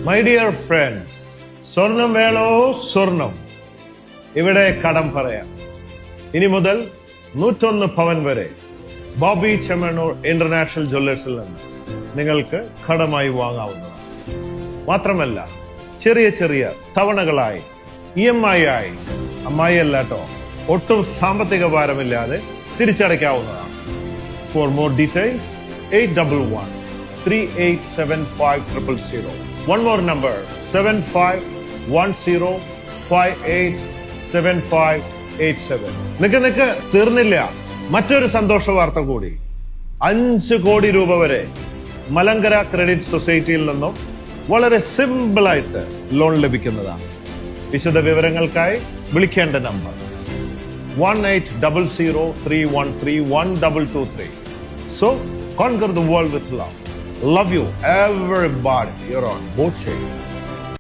My dear friends, സ്വർണം വേണോ? സ്വർണം. ഇവിടെ കടം പറയാം. ഇനി മുതൽ 101 പവൻ വരെ ബോബി ചെമ്മണ്ണൂർ ഇന്റർനാഷണൽ ജ്വല്ലേഴ്സിൽ നിന്ന് നിങ്ങൾക്ക് കടമായി വാങ്ങാവുന്നതാണ്. മാത്രമല്ല, ചെറിയ ചെറിയ തവണകളായി EMI ആയി, അമ്മായി അല്ലാട്ടോ, ഒട്ടും സാമ്പത്തിക ഭാരമില്ലാതെ തിരിച്ചടയ്ക്കാവുന്നതാണ്. For more details 811-3875-000. One more number 7510587587. നിക്ക് തീർന്നില്ല, മറ്റൊരു സന്തോഷ വാർത്ത കൂടി. 5 കോടി രൂപ വരെ മലങ്കര ക്രെഡിറ്റ് സൊസൈറ്റിയിൽ നിന്നും വളരെ സിമ്പിളായിട്ട് ലോൺ ലഭിക്കുന്നതാണ്. വിശദ വിവരങ്ങൾക്കായി വിളിക്കേണ്ട number 180031312223. So conquer the world with love. Love you, everybody. You're on Boche.